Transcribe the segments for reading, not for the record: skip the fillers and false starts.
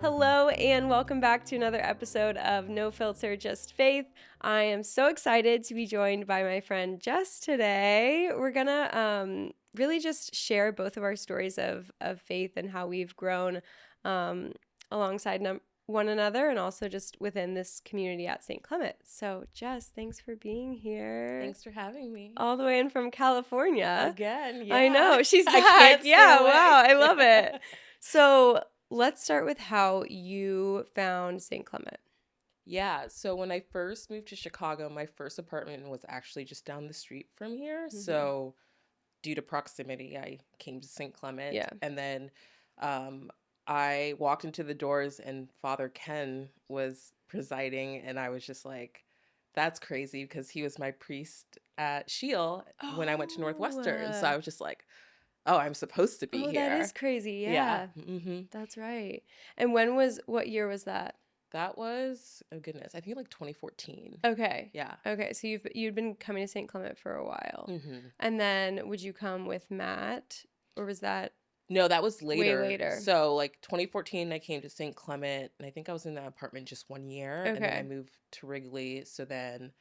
Hello and welcome back to another episode of No Filter, Just Faith. I am so excited to be joined by my friend Jess today. We're gonna really just share both of our stories of faith and how we've grown alongside one another and also just within this community at St. Clement. So Jess, thanks for being here. Thanks for having me. All the way in from California. Again, yeah. I know, she's back. I can't stay Yeah, away. wow, I love it. So let's start with how you found St. Clement. Yeah, so when I first moved to Chicago, my first apartment was actually just down the street from here. Mm-hmm. So due to proximity, I came to St. Clement. Yeah. And then I walked into the doors and Father Ken was presiding. And I was just like, that's crazy because he was my priest at Shield when I went to Northwestern. So I was just like, oh, I'm supposed to be here. That is crazy. Yeah. Mm-hmm. That's right. And what year was that? That was, oh goodness, I think like 2014. Okay. Yeah. Okay. So you'd been coming to St. Clement for a while. Mm-hmm. And then would you come with Matt or was that? No, that was later. Way later. So like 2014, I came to St. Clement and I think I was in that apartment just 1 year. Okay. And then I moved to Wrigley. So then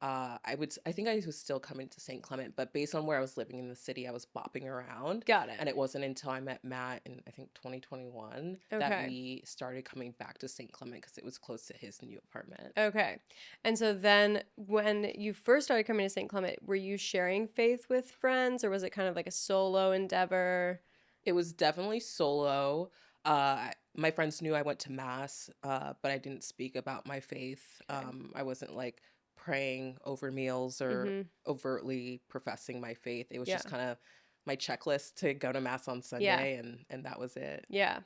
I think I was still coming to St. Clement, but based on where I was living in the city, I was bopping around. Got it. And it wasn't until I met Matt in, I think, 2021 that we started coming back to St. Clement because it was close to his new apartment. Okay. And so then when you first started coming to St. Clement, were you sharing faith with friends or was it kind of like a solo endeavor? It was definitely solo. My friends knew I went to Mass, but I didn't speak about my faith. Okay. I wasn't like praying over meals or overtly professing my faith. It was just kind of my checklist to go to Mass on Sunday, and that was it. Yeah.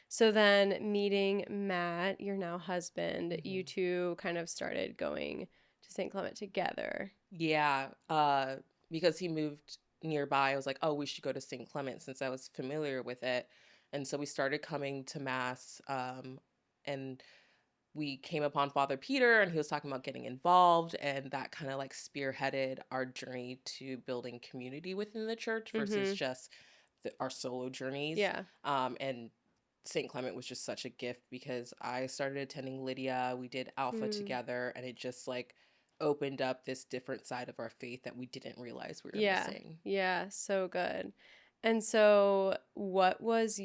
So then meeting Matt, your now husband, you two kind of started going to St. Clement together. Yeah, because he moved nearby, I was like, oh, we should go to St. Clement since I was familiar with it. And so we started coming to Mass, and we came upon Father Peter and he was talking about getting involved, and that kind of like spearheaded our journey to building community within the church versus just our solo journeys. Yeah. And St. Clement was just such a gift because I started attending Lydia. We did Alpha together, and it just like opened up this different side of our faith that we didn't realize we were missing. Yeah, so good. And so what was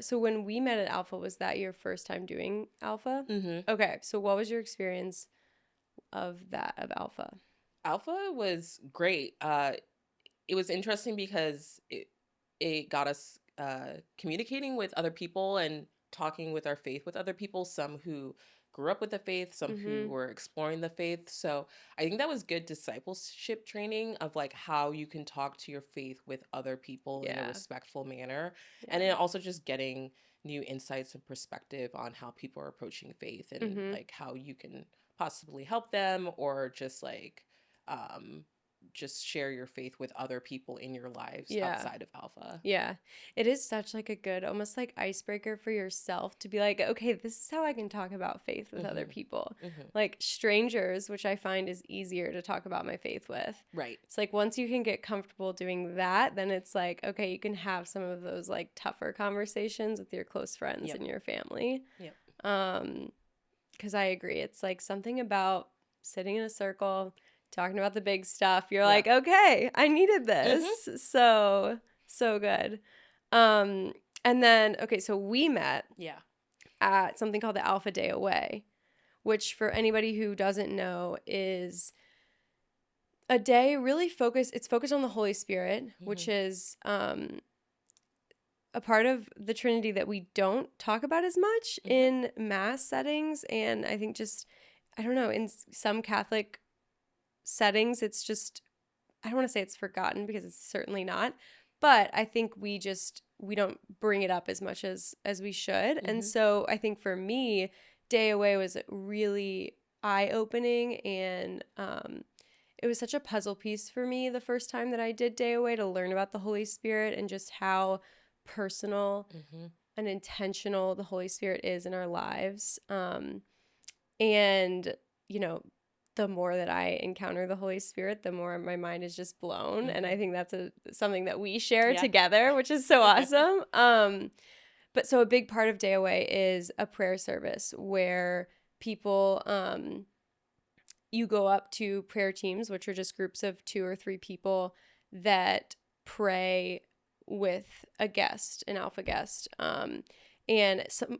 so when we met at Alpha, was that your first time doing Alpha? Mm-hmm. Okay, so what was your experience of Alpha? Alpha was great. It was interesting because it got us communicating with other people and talking with our faith with other people, some who grew up with the faith, some who were exploring the faith. So I think that was good discipleship training of like how you can talk to your faith with other people in a respectful manner. And then also just getting new insights and perspective on how people are approaching faith and like how you can possibly help them or just like just share your faith with other people in your lives outside of Alpha. Yeah. It is such like a good, almost like icebreaker for yourself to be like, okay, this is how I can talk about faith with other people. Like strangers, which I find is easier to talk about my faith with. Right. It's like once you can get comfortable doing that, then it's like, okay, you can have some of those like tougher conversations with your close friends and your family. Yep. 'Cause I agree. It's like something about sitting in a circle, talking about the big stuff. You're like, okay, I needed this. So good. And then, okay, so we met at something called the Alpha Day Away, which for anybody who doesn't know is a day really focused on the Holy Spirit, which is a part of the Trinity that we don't talk about as much in Mass settings. And I think just, I don't know, in some Catholic settings, it's just, I don't want to say it's forgotten because it's certainly not, but I think we don't bring it up as much as we should. And so I think for me, Day Away was really eye-opening, and it was such a puzzle piece for me the first time that I did Day Away to learn about the Holy Spirit and just how personal and intentional the Holy Spirit is in our lives. And, you know, the more that I encounter the Holy Spirit, the more my mind is just blown. And I think that's something that we share together, which is so awesome. But so a big part of Day Away is a prayer service where people, you go up to prayer teams, which are just groups of 2 or 3 people that pray with a guest, an alpha guest. And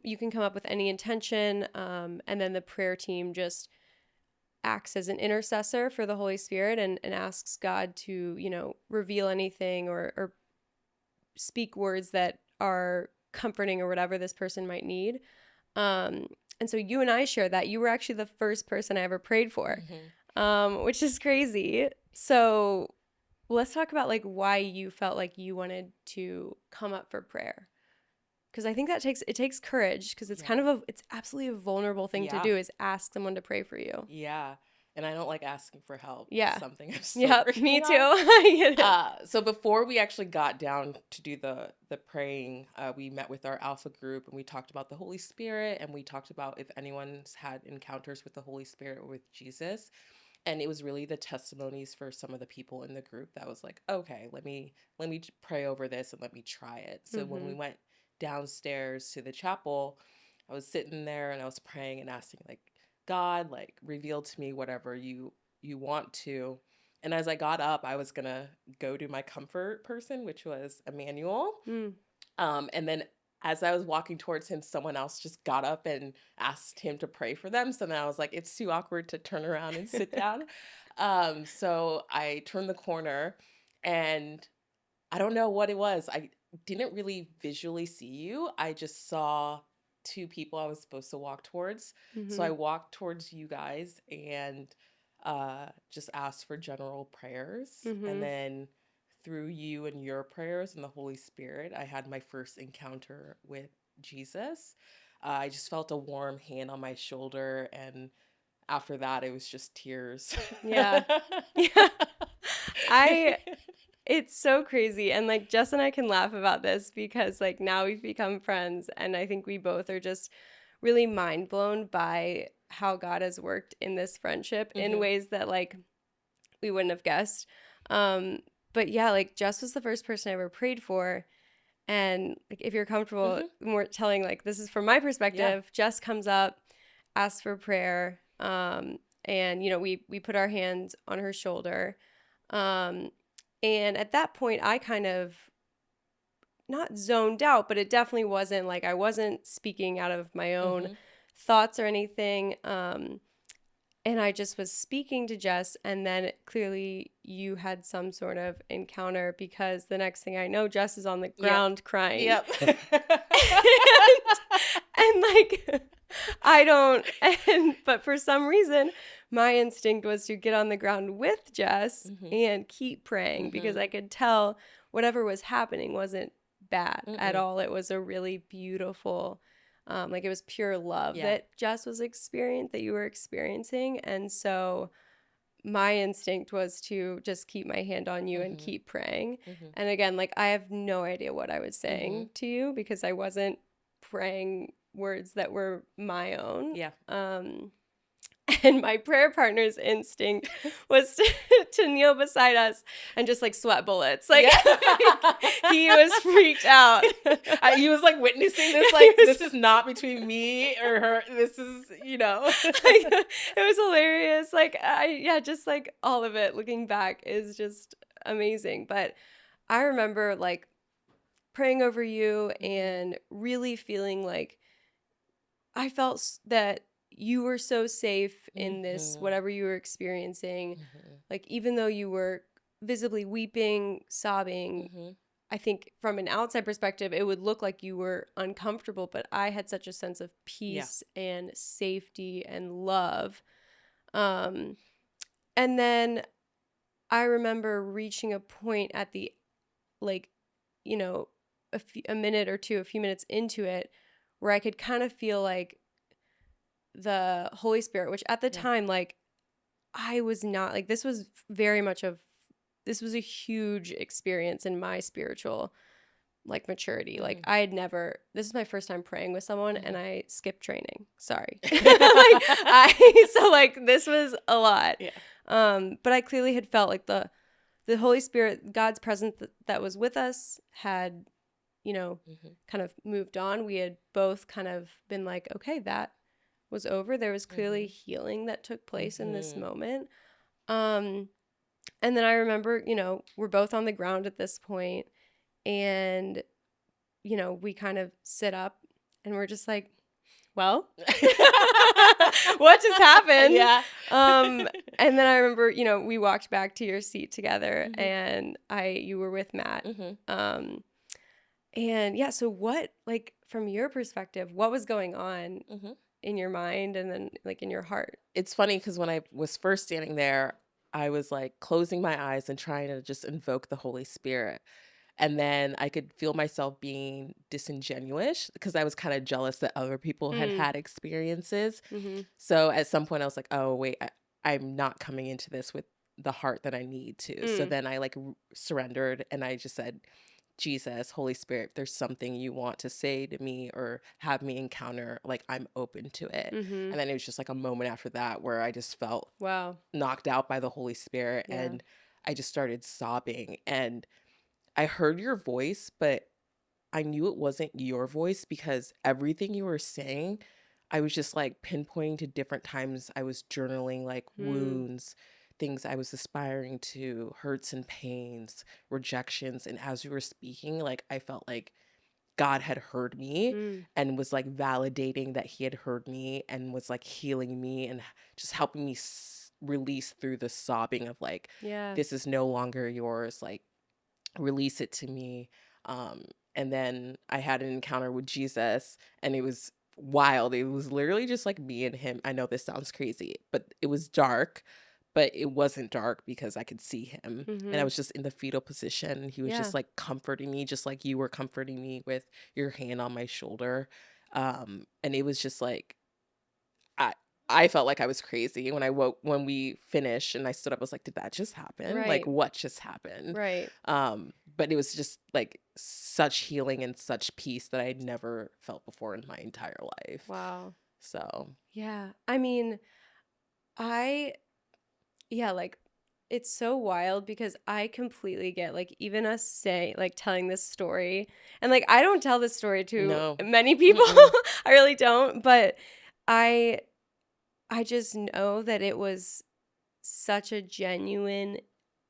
you can come up with any intention, and then the prayer team just acts as an intercessor for the Holy Spirit and asks God to, reveal anything or speak words that are comforting or whatever this person might need. And so you and I shared that. You were actually the first person I ever prayed for, which is crazy. So let's talk about like why you felt like you wanted to come up for prayer. Because I think that takes courage, because it's it's absolutely a vulnerable thing to do, is ask someone to pray for you. Yeah. And I don't like asking for help. Yeah. It's something I'm still working me too. on. I get it. So before we actually got down to do the praying, we met with our alpha group and we talked about the Holy Spirit, and we talked about if anyone's had encounters with the Holy Spirit or with Jesus. And it was really the testimonies for some of the people in the group that was like, okay, let me pray over this and let me try it. So when we went downstairs to the chapel, I was sitting there and I was praying and asking, like, God, like, reveal to me whatever you want to. And as I got up, I was gonna go to my comfort person, which was Emmanuel. And then as I was walking towards him, someone else just got up and asked him to pray for them. So then I was like, it's too awkward to turn around and sit down. So I turned the corner, and I don't know what it was. I didn't really visually see you. I just saw 2 people I was supposed to walk towards. So I walked towards you guys and just asked for general prayers. And then through you and your prayers and the Holy Spirit, I had my first encounter with Jesus. I just felt a warm hand on my shoulder, and after that, it was just tears. Yeah. It's so crazy. And like Jess and I can laugh about this because like now we've become friends, and I think we both are just really mind blown by how God has worked in this friendship in ways that like we wouldn't have guessed. But yeah, like Jess was the first person I ever prayed for. And like if you're comfortable more telling, like, this is from my perspective, Jess comes up, asks for prayer, and we put our hands on her shoulder. And at that point, I kind of not zoned out, but it definitely wasn't like I wasn't speaking out of my own thoughts or anything. And I just was speaking to Jess, and then clearly you had some sort of encounter, because the next thing I know, Jess is on the ground crying. Yep. and like but for some reason, my instinct was to get on the ground with Jess and keep praying, because I could tell whatever was happening wasn't bad at all. It was a really beautiful, like it was pure love that Jess was that you were experiencing. And so my instinct was to just keep my hand on you and keep praying. And again, like I have no idea what I was saying to you, because I wasn't praying words that were my own. And my prayer partner's instinct was to kneel beside us and just like sweat bullets. Like he was freaked out. He was like witnessing this, like, this is not between me or her. This is, it was hilarious. Like, just like all of it looking back is just amazing. But I remember like praying over you and really feeling like I felt that you were so safe in this, whatever you were experiencing. Like, even though you were visibly weeping, sobbing, I think from an outside perspective, it would look like you were uncomfortable, but I had such a sense of peace and safety and love. And then I remember reaching a point at the, like, a minute or two, a few minutes into it, where I could kind of feel like the Holy Spirit, which at the time, like, I was not like, this was a huge experience in my spiritual like maturity. Like this is my first time praying with someone and I skipped training. Sorry. So like this was a lot. But I clearly had felt like the Holy Spirit, God's presence that was with us had, Mhm. kind of moved on. We had both kind of been like, okay, that was over. There was clearly Mhm. healing that took place in this Mhm. moment. And then I remember, we're both on the ground at this point, and, we kind of sit up and we're just like, well, what just happened? Yeah. And then I remember, we walked back to your seat together, Mhm. and you were with Matt. Mhm. And yeah, so what, like, from your perspective, what was going on Mhm. in your mind and then like in your heart? It's funny because when I was first standing there, I was like closing my eyes and trying to just invoke the Holy Spirit. And then I could feel myself being disingenuous because I was kind of jealous that other people had Mm. had experiences. Mm-hmm. So at some point I was like, oh, wait, I'm not coming into this with the heart that I need to. So Mm. then I like surrendered and I just said, Jesus, Holy Spirit, if there's something you want to say to me or have me encounter, like I'm open to it. Mm-hmm. And then it was just like a moment after that where I just felt Wow. knocked out by the Holy Spirit Yeah. and I just started sobbing. And I heard your voice, but I knew it wasn't your voice because everything you were saying, I was just like pinpointing to different times I was journaling, like Mm. wounds, things I was aspiring to, hurts and pains, rejections. And as you were speaking, like I felt like God had heard me Mm. and was like validating that he had heard me and was like healing me and just helping me release through the sobbing of like, Yeah. this is no longer yours. Like, release it to me. Um, and then I had an encounter with Jesus and it was wild. It was literally just like me and him. I know this sounds crazy, but it was dark, but it wasn't dark because I could see him. And I Mm-hmm. was just in the fetal position and he was Yeah. just like comforting me, just like you were comforting me with your hand on my shoulder. And it was just like, I I felt like I was crazy when we finished and I stood up. I was like, did that just happen? Like, Right. what just happened? Right. But it was just like such healing and such peace that I'd never felt before in my entire life. Wow. So, Yeah. I mean, I, yeah, like, it's so wild because I completely get, like, even us saying, like, telling this story, and like I don't tell this story to no. many people. Mm-mm. I really don't, but I I just know that it was such a genuine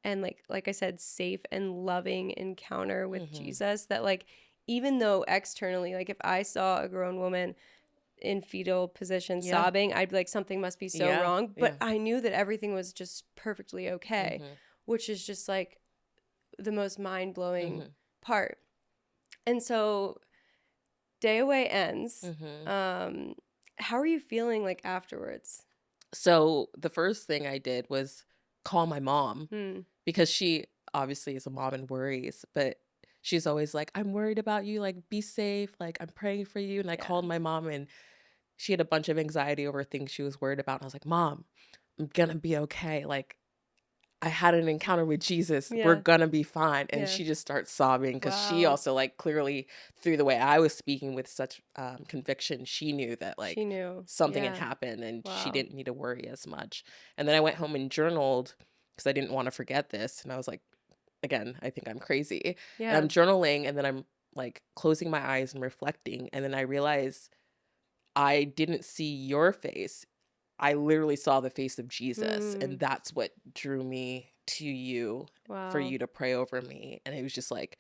and, like I said, safe and loving encounter with Mm-hmm. Jesus, that, like, even though externally, like, if I saw a grown woman in fetal position Yeah. sobbing, I'd be like, something must be so Yeah. wrong. But Yeah. I knew that everything was just perfectly okay, Mm-hmm. which is just like the most mind-blowing Mm-hmm. part. And so day away ends. Mm-hmm. How are you feeling, like, afterwards? So the first thing I did was call my mom Hmm. because she obviously is a mom and worries, but she's always like, I'm worried about you, like be safe, like I'm praying for you. And I Yeah. called my mom and she had a bunch of anxiety over things she was worried about. And I was like, Mom, I'm gonna be okay. Like I had an encounter with Jesus. We're Yeah. gonna be fine. And Yeah. she just starts sobbing because she Wow. also like clearly through the way I was speaking with such conviction, she knew that She like knew. something had Yeah. happened and she Wow. didn't need to worry as much. And then I went home and journaled because I didn't want to forget this. And I was like, again, I think I'm crazy. And Yeah. I'm journaling and then I'm like closing my eyes and reflecting. And then I realized I didn't see your face. I literally saw the face of Jesus, Hmm. and that's what drew me to you for Wow. you to pray over me. And it was just like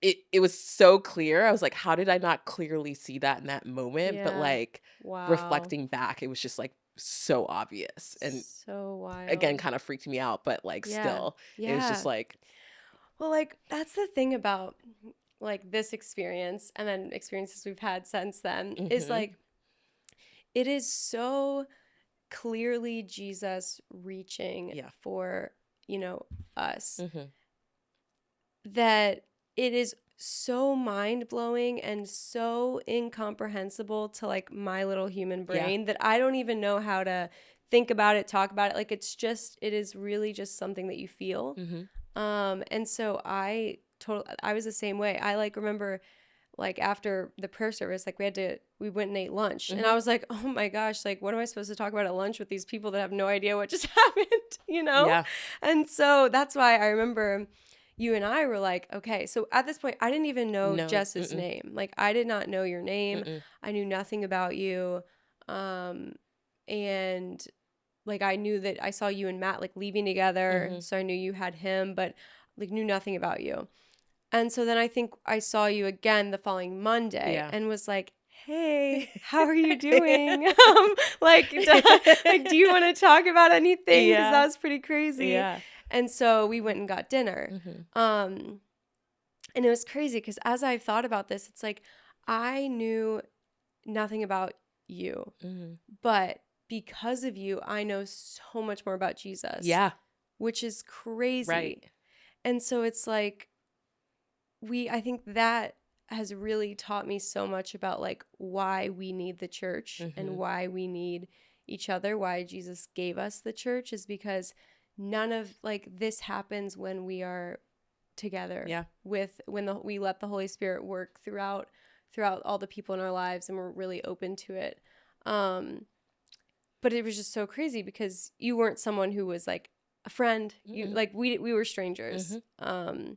it was so clear. I was like, how did I not clearly see that in that moment? But Yeah. like Wow. reflecting back, it was just like so obvious. And So again, wild. kind of freaked me out, but like Yeah. still, it was just Yeah. like, Well, like, that's the thing about, like, this experience and then experiences we've had since then, is mm-hmm. like, it is so clearly Jesus reaching Yeah. for, us, Mm-hmm. that it is so mind-blowing and so incomprehensible to, like, my little human Yeah. brain that I don't even know how to think about it, talk about it. Like, it is really just something that you feel. Mm-hmm. And so I was the same way. I, like, remember, like, after the prayer service, like, we went and ate lunch, and I Mm-hmm. was like, oh my gosh, like, what am I supposed to talk about at lunch with these people that have no idea what just happened, you know? Yeah. And so that's why I remember, you and I were like, okay. So at this point, I didn't even know No. Jess's Mm-mm. name. Like, I did not know your name. Mm-mm. I knew nothing about you. And like, I knew that I saw you and Matt like leaving together. Mm-hmm. So I knew you had him, but like knew nothing about you. And so then I think I saw you again the following Monday Yeah. and was like, hey, how are you doing? Like, like, do you want to talk about anything? Because that Yeah. was pretty crazy. Yeah. And so we went and got dinner. Mm-hmm. And it was crazy because as I've thought about this, it's like I knew nothing about you, Mm-hmm. but because of you, I know so much more about Jesus, Yeah. which is crazy. Right. And so it's like, I think that has really taught me so much about like why we need the church and Mm-hmm. why we need each other, why Jesus gave us the church is because none of like this happens when we are together Yeah. with we let the Holy Spirit work throughout all the people in our lives and we're really open to it. But it was just so crazy because you weren't someone who was like a friend. You Mm-mm. like we were strangers. Mm-hmm.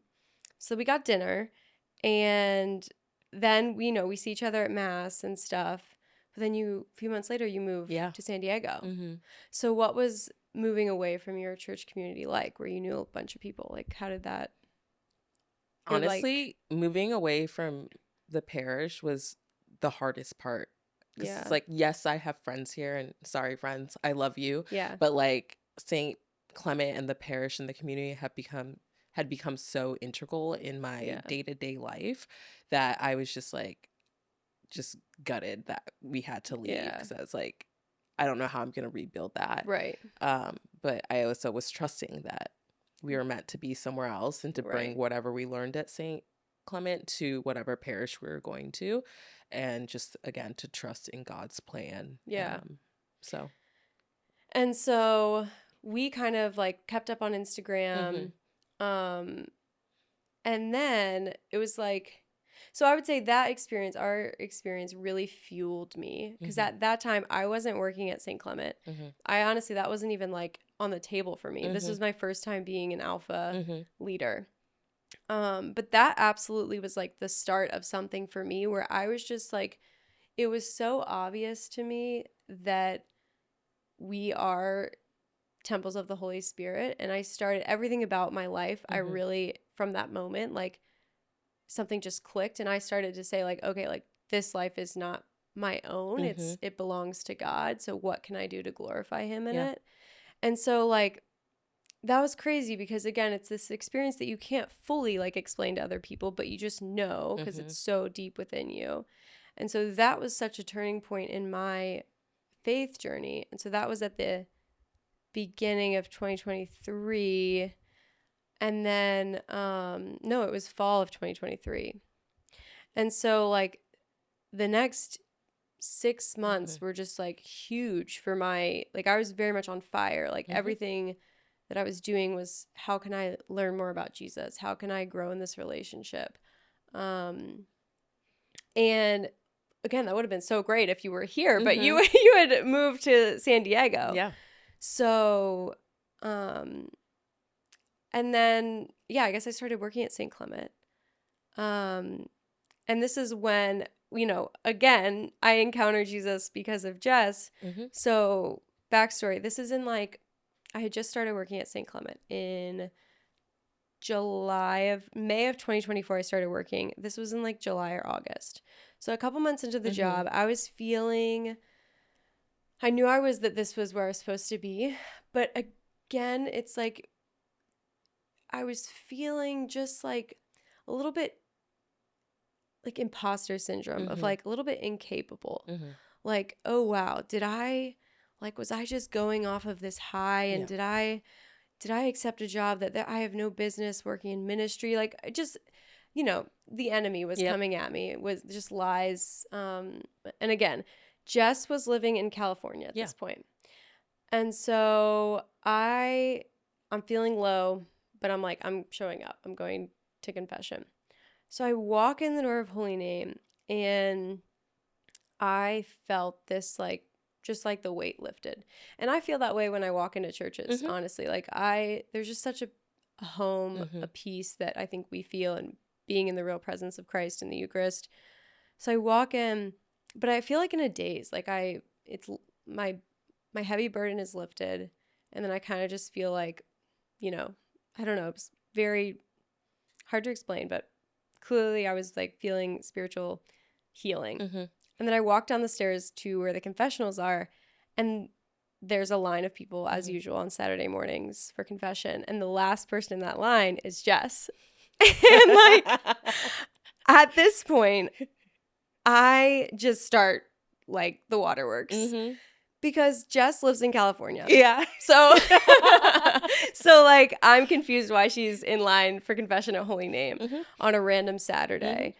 So we got dinner and then we see each other at mass and stuff. But then a few months later you move Yeah. to San Diego. Mm-hmm. So what was moving away from your church community like where you knew a bunch of people? Like how did that or like Honestly, moving away from the parish was the hardest part because it's yeah. like, yes, I have friends here, and sorry, friends, I love you, Yeah. but like Saint Clement and the parish and the community had become so integral in my Yeah. day to day life that I was just like, just gutted that we had to leave Yeah. because I was like, I don't know how I'm gonna rebuild that. Right. But I also was trusting that we were meant to be somewhere else and to bring Right. whatever we learned at St. Clement to whatever parish we were going to, and just again to trust in God's plan. Yeah. So. And so we kind of like kept up on Mm-hmm. Instagram. Um and then it was like so I would say that experience, our experience really fueled me because Mm-hmm. at that time I wasn't working at St. Clement. Mm-hmm. I honestly that wasn't even like on the table for me. This Mm-hmm. was my first time being an alpha Mm-hmm. leader. But that absolutely was like the start of something for me where I was just like it was so obvious to me that we are temples of the Holy Spirit. And I started everything about my life. I Mm-hmm. really, from that moment, like something just clicked. And I started to say, like, okay, like this life is not my own. Mm-hmm. It belongs to God. So what can I do to glorify him in Yeah. it? And so like that was crazy because again, it's this experience that you can't fully like explain to other people, but you just know because Mm-hmm. it's so deep within you. And so that was such a turning point in my faith journey. And so that was at the beginning of 2023 and then no, it was fall of 2023. And so like the next 6 months Mm-hmm. were just like huge for my like I was very much on fire. Like Mm-hmm. everything that I was doing was how can I learn more about Jesus? How can I grow in this relationship? And again, that would have been so great if you were here, but Mm-hmm. you had moved to San Diego. Yeah. So and then yeah, I guess I started working at St. Clement. And this is when, again, I encountered Jesus because of Jess. Mm-hmm. So, backstory, this is in like, I had just started working at St. Clement in May of 2024. I started working. This was in like July or August. So, a couple months into the Mm-hmm. job, I knew that this was where I was supposed to be. But again, it's like, I was feeling just like a little bit like imposter syndrome of Mm-hmm. like a little bit incapable. Mm-hmm. Like, oh wow, was I just going off of this high and Yeah. did I accept a job that I have no business working in ministry? Like I just the enemy was Yep. coming at me. It was just lies. And again, Jess was living in California at Yeah. this point. And so I'm feeling low, but I'm like, I'm showing up. I'm going to confession. So I walk in the door of Holy Name and I felt this like just like the weight lifted. And I feel that way when I walk into churches, Mm-hmm. honestly. Like there's just such a a home, Mm-hmm. a peace that I think we feel in being in the real presence of Christ in the Eucharist. So I walk in, but I feel like in a daze, like it's my heavy burden is lifted, and then I kind of just feel like, I don't know, it's very hard to explain, but clearly I was like feeling spiritual healing. Mm-hmm. And then I walked down the stairs to where the confessionals are, and there's a line of people as usual on Saturday mornings for confession, and the last person in that line is Jess. And like at this point, I just start like the waterworks Mm-hmm. because Jess lives in California. Yeah. So so like I'm confused why she's in line for confession at Holy Name Mm-hmm. on a random Saturday.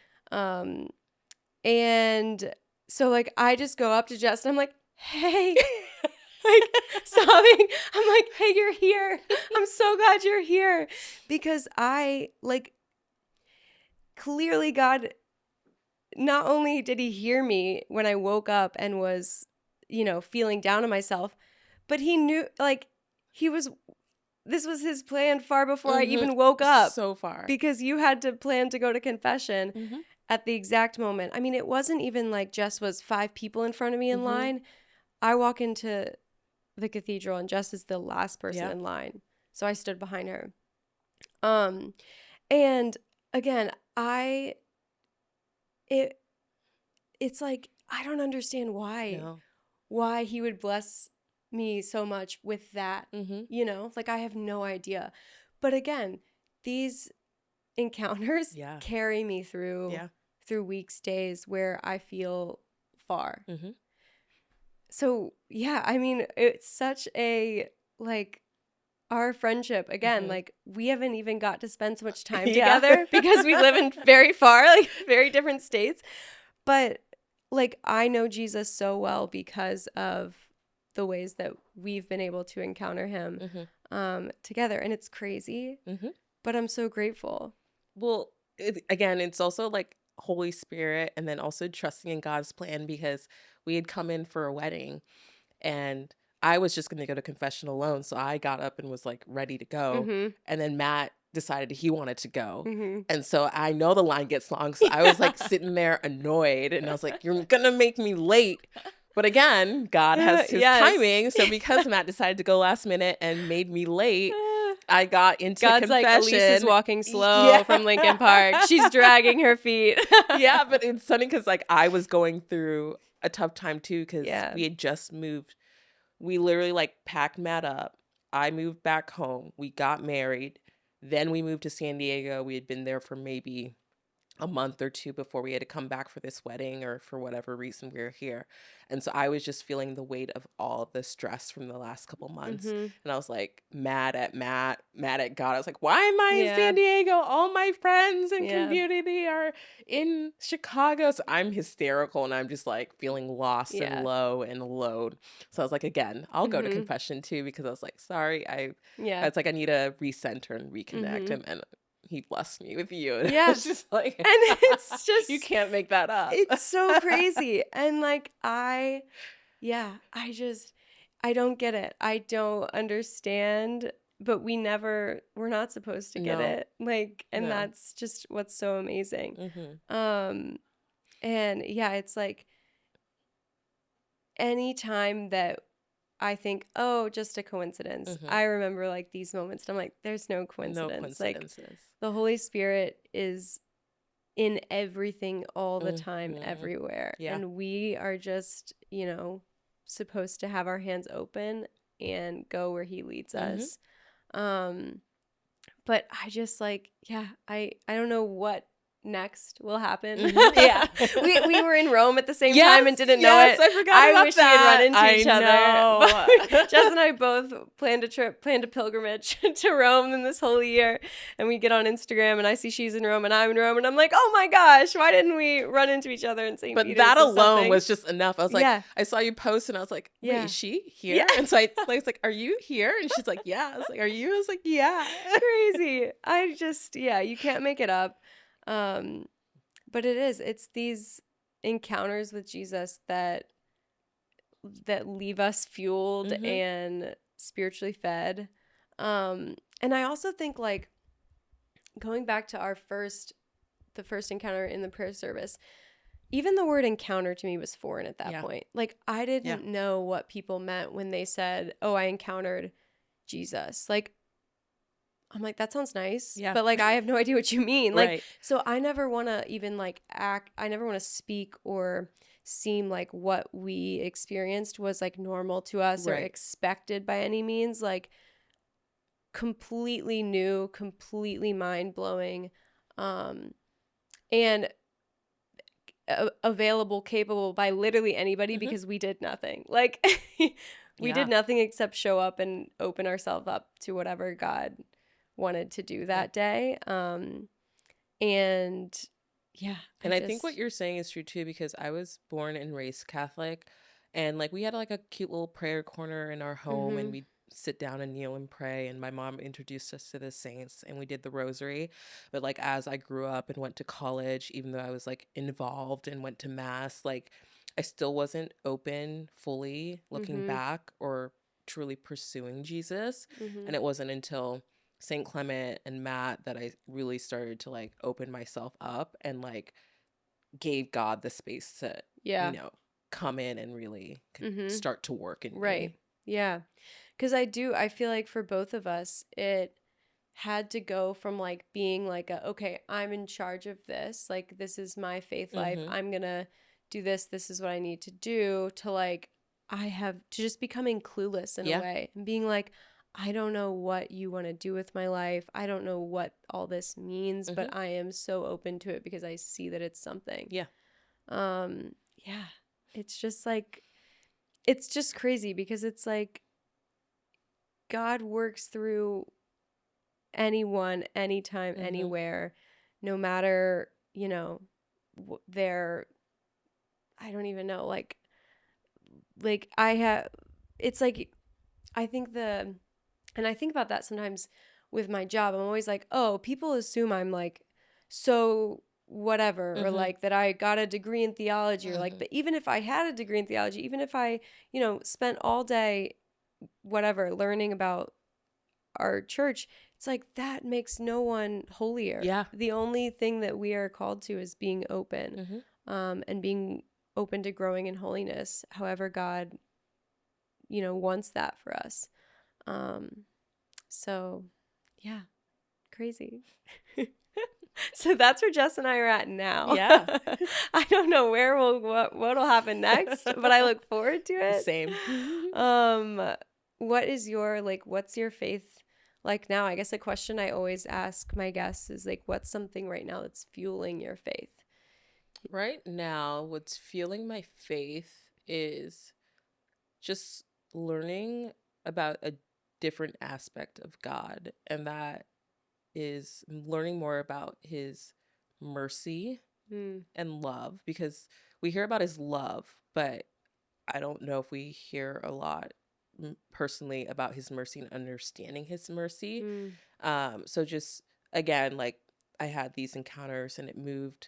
And so like I just go up to Jess and I'm like, "Hey." Like sobbing. I'm like, "Hey, you're here. I'm so glad you're here." Because I like clearly God, not only did he hear me when I woke up and was, feeling down on myself, but he knew, like, this was his plan far before I Mm-hmm. even woke up, So far. because you had to plan to go to confession Mm-hmm. at the exact moment. I mean, it wasn't even like Jess was 5 people in front of me in Mm-hmm. line. I walk into the cathedral and Jess is the last person Yeah. in line. So I stood behind her. And again, it's like I don't understand No. why he would bless me so much with that. Mm-hmm. Like I have no idea. But again, these encounters Yeah. carry me through Yeah. weeks, days where I feel far. Mm-hmm. So yeah, I mean, it's such a like our friendship again, Mm-hmm. like we haven't even got to spend so much time Yeah. together because we live in very far, like very different states. But like I know Jesus so well because of the ways that we've been able to encounter him together, and it's crazy. Mm-hmm. But I'm so grateful. Well, again, it's also like Holy Spirit and then also trusting in God's plan, because we had come in for a wedding and I was just going to go to confession alone. So I got up and was like ready to go. And then Matt decided he wanted to go. And so I know the line gets long. So I was like sitting there annoyed and I was like, "You're going to make me late." But again, God has his timing. So because Matt decided to go last minute and made me late, I got into God's confession. like, Elisa's walking slow from Lincoln Park. She's dragging her feet. Yeah, but it's funny because like I was going through a tough time too, because we had just moved. We literally like packed Matt up. I moved back home. We got married. Then we moved to San Diego. We had been there for maybe a month or two before we had to come back for this wedding, or for whatever reason we were here. And so I was just feeling the weight of all the stress from the last couple months. And I was like mad at Matt, mad at God. I was like, why am I in San Diego? All my friends and community are in Chicago. So I'm hysterical and I'm just like feeling lost and low and alone. So I was like, again, I'll go to confession too, because I was like, sorry, it's like I need to recenter and reconnect him. And he blessed me with you. And it's just like, and it's just, you can't make that up. It's so crazy. And like, I don't get it. I don't understand, but we're not supposed to get it. Like, and that's just what's so amazing. And yeah, it's like anytime that I think, oh, just a coincidence, I remember like these moments. And I'm like, there's no coincidence. No coincidences. Like the Holy Spirit is in everything all the time, everywhere. Yeah. And we are just, supposed to have our hands open and go where he leads us. But I just like, I don't know what next will happen. Yeah. we were in Rome at the same time and didn't know it. I forgot about wish that. we had run into each other. Jess and I both planned a pilgrimage to Rome in this whole year, and we get on Instagram and I see she's in Rome and I'm in Rome and I'm like, oh my gosh, why didn't we run into each other in St. But Peter's that or alone something? was just enough. I was like, I saw you post and I was like, wait, is she here? Yeah. And so I was like, are you here? And she's like, yeah. I was like, are you? I was like, yeah. Crazy. I just, you can't make it up. But it's these encounters with Jesus that leave us fueled and spiritually fed. And I also think like going back to the first encounter in the prayer service, even the word encounter to me was foreign at that Yeah. point. Like I Yeah. didn't know what people meant when they said, "Oh, I encountered Jesus." Like I'm like, that sounds nice, Yeah. but like I have no idea what you mean. Like, Right. so I never want to even like I never want to speak or seem like what we experienced was like normal to us or Right. expected by any means. Like completely new, completely mind-blowing, and available, capable by literally anybody Hmm. because we did nothing. Like we did Yeah. nothing except show up and open ourselves up to whatever God wanted to do Yeah. that day. And yeah, And I think what you're saying is true too, because I was born and raised Catholic, and like we had like a cute little prayer corner in our home, and mm-hmm, we'd sit down and kneel and pray. And my mom introduced us to the saints, and we did the rosary. But like as I grew up and went to college, even though I was like involved and went to mass, like I still wasn't open fully looking mm-hmm, back or truly pursuing Jesus. mm-hmm. And it wasn't until St. Clement and Matt that I really started to like open myself up and like gave God the space to, you Yeah. know, come in and really Mm-hmm. start to work in Right. me. Yeah. Because I feel like for both of us, it had to go from like being like okay, I'm in charge of this, like this is my faith life, Mm-hmm. I'm gonna do this is what I need to do, to like I have to just becoming clueless in a Yeah. way and being like, I don't know what you want to do with my life, I don't know what all this means, Mm-hmm. but I am so open to it because I see that it's something. Yeah. Yeah, it's just like it's just crazy because it's like God works through anyone, anytime, Mm-hmm. anywhere, no matter, their, I don't even know, like I have, it's like, I think and I think about that sometimes with my job. I'm always like, oh, people assume I'm like, so whatever, or Mm-hmm. like that I got a degree in theology, or like, Mm-hmm. but even if I had a degree in theology, even if I, spent all day, whatever, learning about our church, it's like that makes no one holier. Yeah. The only thing that we are called to is being open, Mm-hmm. and being open to growing in holiness, however God, wants that for us. Um, so, yeah, crazy. So that's where Jess and I are at now. Yeah. I don't know what'll happen next, but I look forward to it. Same. What is your what's your faith like now? I guess a question I always ask my guests is like, what's something right now that's fueling your faith? Right now, what's fueling my faith is just learning about a different aspect of God, and that is learning more about his mercy Mm, and love, because we hear about his love, but I don't know if we hear a lot personally about his mercy and understanding his mercy. mm, So just again, like I had these encounters and it moved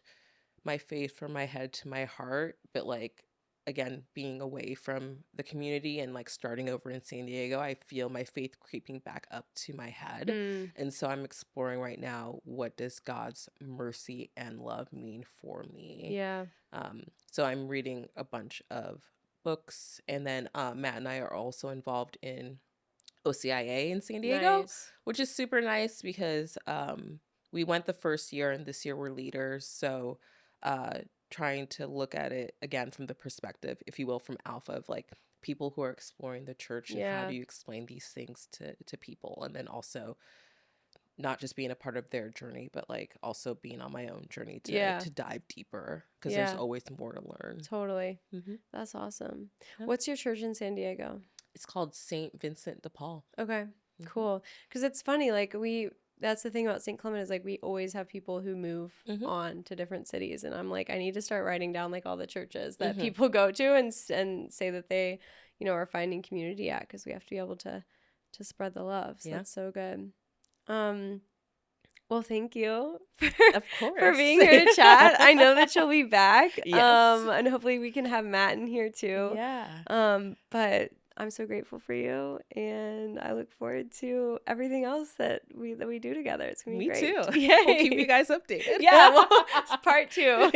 my faith from my head to my heart, but like again, being away from the community and like starting over in San Diego, I feel my faith creeping back up to my head. mm, And so I'm exploring right now, what does God's mercy and love mean for me? yeah. So I'm reading a bunch of books, and then Matt and I are also involved in OCIA in San Diego, Nice. which is super nice because we went the first year, and this year we're leaders. So trying to look at it again from the perspective, if you will, from Alpha, of like people who are exploring the church and how Yeah. do you explain these things to people, and then also not just being a part of their journey, but like also being on my own journey Yeah. to dive deeper, because there's Yeah. always more to learn. Totally. Hmm. That's awesome. Yeah. What's your church in San Diego? It's called Saint Vincent de Paul. Okay. Hmm. Cool. Because it's funny, like that's the thing about St. Clement is like we always have people who move Hmm. on to different cities, and I'm like, I need to start writing down like all the churches that Hmm. people go to and say that they, are finding community at, because we have to be able to spread the love. So Yeah. that's so good. Well, thank you Of for course. being here to chat. I know that you'll be back. Yes. And hopefully we can have Matt in here too. Yeah. But I'm so grateful for you, and I look forward to everything else that we do together. It's gonna be Me great. too. Yay. We'll keep you guys updated. Yeah, well, it's part 2.